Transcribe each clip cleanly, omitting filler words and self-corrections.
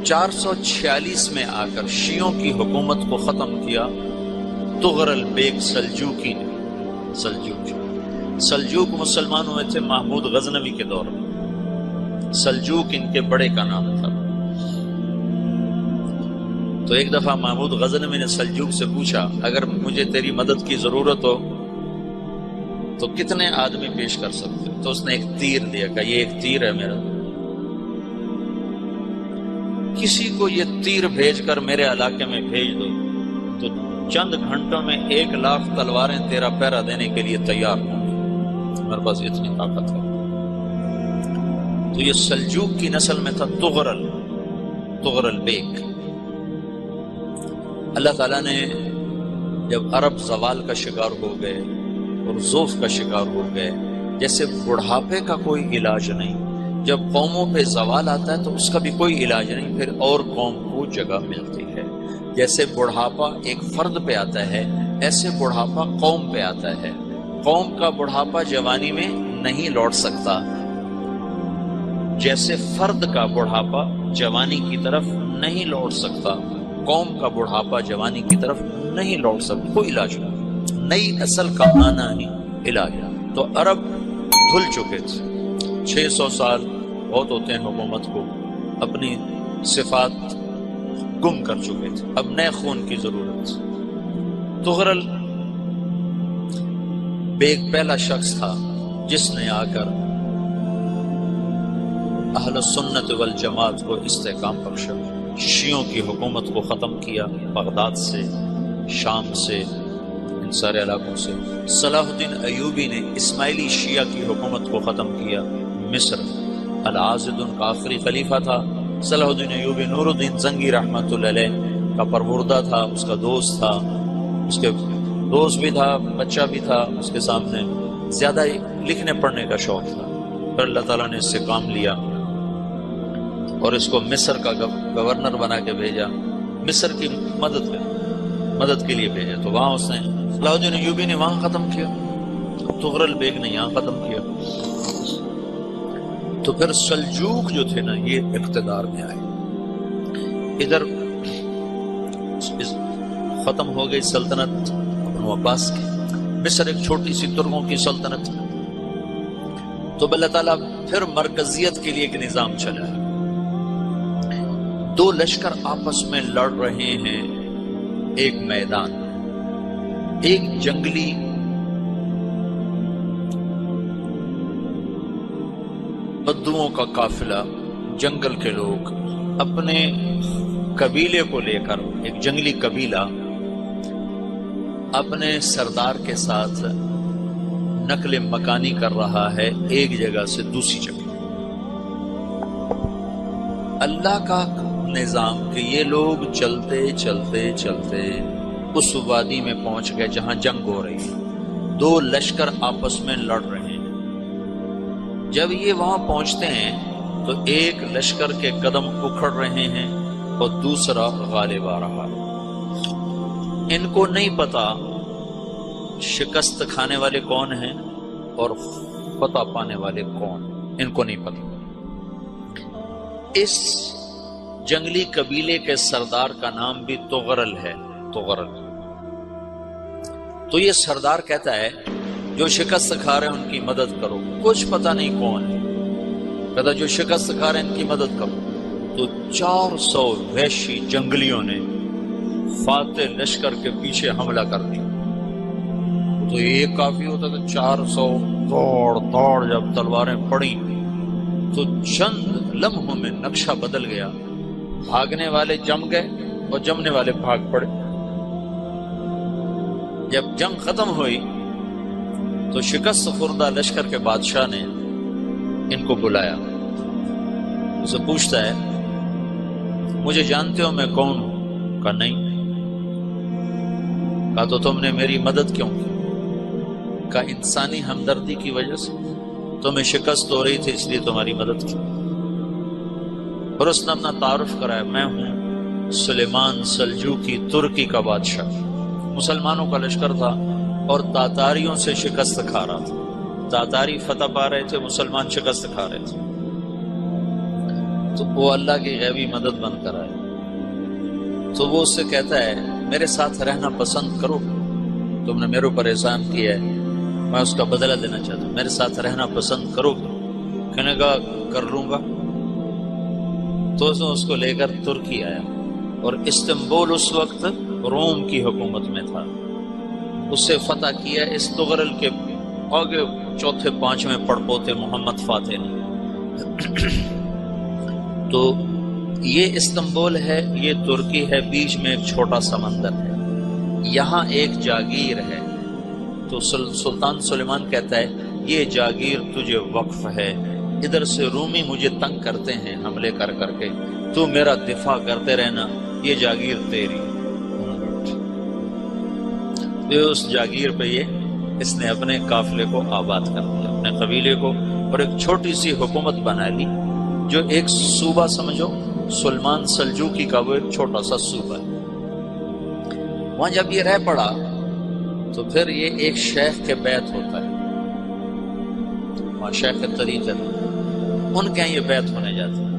446 میں آ کر شیعوں کی حکومت کو ختم کیا تغرل بیگ سلجوقی نے۔ سلجوق مسلمان ہوئے تھے محمود غزنوی کے دور میں، سلجوق ان کے بڑے کا نام تھا۔ تو ایک دفعہ محمود غزنوی نے سلجوق سے پوچھا اگر مجھے تیری مدد کی ضرورت ہو تو کتنے آدمی پیش کر سکتے؟ تو اس نے ایک تیر دیا، کہا یہ ایک تیر ہے میرا، کسی کو یہ تیر بھیج کر میرے علاقے میں بھیج دو تو چند گھنٹوں میں 1,00,000 تلواریں تیرا پہرا دینے کے لیے تیار ہوں گی، میرے پاس اتنی طاقت ہے۔ تو یہ سلجوق کی نسل میں تھا تغرل بیگ۔ اللہ تعالیٰ نے جب عرب زوال کا شکار ہو گئے اور ضعف کا شکار ہو گئے، جیسے بڑھاپے کا کوئی علاج نہیں، جب قوموں پہ زوال آتا ہے تو اس کا بھی کوئی علاج نہیں، پھر اور قوم کو جگہ ملتی ہے۔ جیسے بڑھاپا ایک فرد پہ آتا ہے، ایسے بڑھاپا قوم پہ آتا ہے۔ قوم کا بڑھاپا جوانی میں نہیں لوٹ سکتا، جیسے فرد کا بڑھاپا جوانی کی طرف نہیں لوٹ سکتا، قوم کا بڑھاپا جوانی کی طرف نہیں لوٹ سکتا، کوئی علاج نہیں۔ نئی نسل کا آنا ہی علاج۔ تو عرب دھل چکے تھے، 600 سال بہت ہوتے ہیں حکومت کو، اپنی صفات گم کر چکے تھے، اب نئے خون کی ضرورت۔ تغرل بیگ پہلا شخص تھا جس نے آ کر اہل سنت والجماعت کو استحکام بخشا، شیعوں کی حکومت کو ختم کیا، بغداد سے، شام سے، ان سارے علاقوں سے۔ صلاح الدین ایوبی نے اسماعیلی شیعہ کی حکومت کو ختم کیا، مصر۔ العاضد ان کا آخری خلیفہ تھا صلاح الدین ایوبی، نور الدین زنگی رحمۃ اللہ علیہ کا پروردہ تھا، اس کا دوست تھا، اس کے دوست بھی تھا، بچہ بھی تھا اس کے سامنے، زیادہ لکھنے پڑھنے کا شوق تھا۔ پھر اللہ تعالیٰ نے اس سے کام لیا اور اس کو مصر کا گورنر بنا کے بھیجا، مصر کی مدد کے لیے بھیجا۔ تو وہاں اس نے صلاح الدین ایوبی نے وہاں ختم کیا، تغرل بیگ نے یہاں ختم کیا۔ تو پھر سلجوق جو تھے نا یہ اقتدار میں آئے، ادھر ختم ہو گئی سلطنت ابن عباس کی، مصر ایک چھوٹی سی ترکوں کی سلطنت۔ تو اللہ تعالیٰ پھر مرکزیت کے لیے ایک نظام چلا ہے، دو لشکر آپس میں لڑ رہے ہیں ایک میدان میں، ایک جنگلی بدوؤں کا قافلہ، جنگل کے لوگ اپنے قبیلے کو لے کر، ایک جنگلی قبیلہ اپنے سردار کے ساتھ نقل مکانی کر رہا ہے ایک جگہ سے دوسری جگہ۔ اللہ کا نظام کہ یہ لوگ چلتے چلتے چلتے اس وادی میں پہنچ گئے جہاں جنگ ہو رہی ہے، دو لشکر آپس میں لڑ رہے ہیں۔ جب یہ وہاں پہنچتے ہیں تو ایک لشکر کے قدم اکھڑ رہے ہیں اور دوسرا غالب آ رہا ہے۔ ان کو نہیں پتا شکست کھانے والے کون ہیں اور فتح پانے والے کون، ان کو نہیں پتا۔ اس جنگلی قبیلے کے سردار کا نام بھی تغرل ہے، تغرل۔ تو یہ سردار کہتا ہے جو شکست کھا رہے ہیں ان کی مدد کرو، کچھ پتہ نہیں کون ہے، کہتا جو شکست کھا رہے ہیں ان کی مدد کرو۔ تو 400 وحشی جنگلیوں نے فاتح لشکر کے پیچھے حملہ کر دیا۔ تو ایک کافی ہوتا تھا، 400 دوڑ جب تلواریں پڑی تو چند لمحوں میں نقشہ بدل گیا، بھاگنے والے جم گئے اور جمنے والے بھاگ پڑے۔ جب جنگ ختم ہوئی تو شکست خوردہ لشکر کے بادشاہ نے ان کو بلایا، اسے پوچھتا ہے مجھے جانتے ہو میں کون ہوں؟ کہا نہیں۔ کہا تو تم نے میری مدد کیوں کی؟ کہا انسانی ہمدردی کی وجہ سے، تمہیں شکست ہو رہی تھی اس لیے تمہاری مدد کی۔ اور اس نے اپنا تعارف کرایا، میں ہوں سلیمان سلجوقی، ترکی کا بادشاہ۔ مسلمانوں کا لشکر تھا اور تاتاریوں سے شکست کھا رہا تھا، تاتاری فتح پا رہے تھے، مسلمان شکست کھا رہے تھے۔ تو وہ اللہ کی غیبی مدد بن کر آئے. تو وہ اس سے کہتا ہے میرے ساتھ رہنا پسند کرو، تم نے میرے اوپر احسان کیا ہے، میں اس کا بدلہ دینا چاہتا ہوں، میرے ساتھ رہنا پسند کرو. کہنے کا کر لوں گا. تو اس کو لے کر ترکی آیا، اور استنبول اس وقت روم کی حکومت میں تھا. اس سے فتح کیا اس تغرل کے آگے چوتھے پانچویں پڑپوتے محمد فاتح نے. تو یہ استنبول ہے، یہ ترکی ہے، بیچ میں ایک چھوٹا سمندر ہے، یہاں ایک جاگیر ہے. تو سلطان سلیمان کہتا ہے یہ جاگیر تجھے وقف ہے، ادھر سے رومی مجھے تنگ کرتے ہیں حملے کر کر کے، تو میرا دفاع کرتے رہنا، یہ جاگیر تیری. اس جاگیر پہ اس نے اپنے قافلے کو آباد کر دیا، اپنے قبیلے کو، اور ایک چھوٹی سی حکومت بنا لی، جو ایک صوبہ سمجھو سلمان سلجوقی کا وہ ایک چھوٹا سا صوبہ ہے. وہاں جب یہ رہ پڑا تو پھر یہ ایک شیخ کے بیعت ہوتا ہے، وہاں شیخ طریقت ان کے یہ بیعت ہونے جاتا ہے.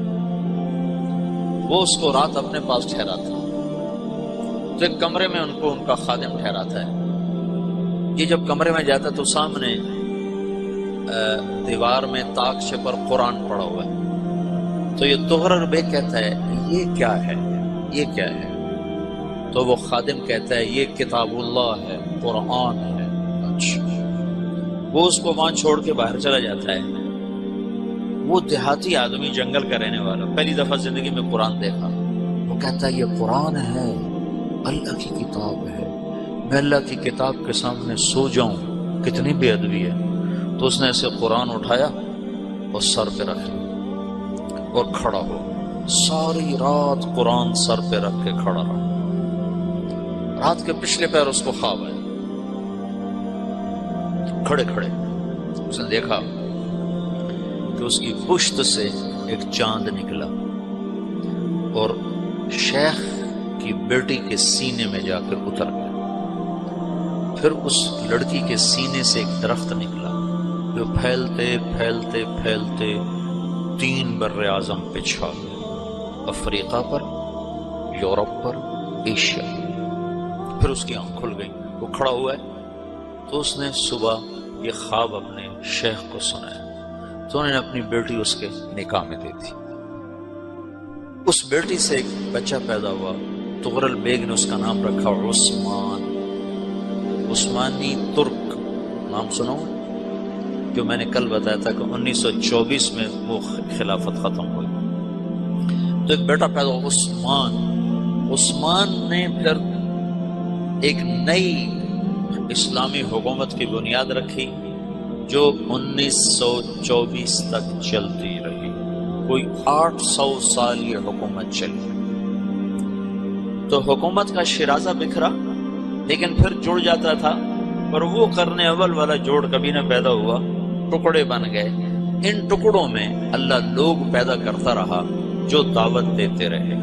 وہ اس کو رات اپنے پاس ٹھہراتا ہے، تو ایک کمرے میں ان کو ان کا خادم ٹھہراتا ہے. یہ جب کمرے میں جاتا ہے تو سامنے دیوار میں تاکچے پر قرآن پڑا ہوا ہے. تو یہ تغرل بیگ کہتا ہے یہ کیا ہے، یہ کیا ہے؟ تو وہ خادم کہتا ہے یہ کتاب اللہ ہے، قرآن ہے. اچھا. وہ اس کو وہاں چھوڑ کے باہر چلا جاتا ہے. وہ دیہاتی آدمی، جنگل کا رہنے والا، پہلی دفعہ زندگی میں قرآن دیکھا. وہ کہتا ہے یہ قرآن ہے، اللہ کی کتاب ہے، میں اللہ کی کتاب کے سامنے سو جاؤں، کتنی بے ادبی ہے. تو اس نے ایسے قرآن اٹھایا اور سر پہ رکھ لیا اور کھڑا ہو. ساری رات قرآن سر پہ رکھ کے کھڑا رہا. رات کے پچھلے پیر اس کو خواب آیا، کھڑے کھڑے اس نے دیکھا کہ اس کی پشت سے ایک چاند نکلا اور شیخ کی بیٹی کے سینے میں جا کر اتر گیا. پھر اس لڑکی کے سینے سے ایک درخت نکلا جو پھیلتے پھیلتے پھیلتے 3 بر اعظم پہ چھا گیا، افریقہ پر، یورپ پر، ایشیا. پھر اس کی آنکھ کھل گئی، وہ کھڑا ہوا ہے. تو اس نے صبح یہ خواب اپنے شیخ کو سنایا. تو انہوں نے اپنی بیٹی اس کے نکاح میں دے دی. اس بیٹی سے ایک بچہ پیدا ہوا. تغرل بیگ نے اس کا نام رکھا عثمان. عثمانی ترک نام سنو، جو میں نے کل بتایا تھا کہ 1924 میں وہ خلافت ختم ہوئی. تو ایک بیٹا پیدا ہوا عثمان. عثمان نے پھر ایک نئی اسلامی حکومت کی بنیاد رکھی جو 1924 تک چلتی رہی. کوئی 800 سال یہ حکومت چلی. تو حکومت کا شرازہ بکھرا لیکن پھر جڑ جاتا تھا، اور وہ قرن اول والا جوڑ کبھی نہ پیدا ہوا، ٹکڑے بن گئے. ان ٹکڑوں میں اللہ لوگ پیدا کرتا رہا جو دعوت دیتے رہے.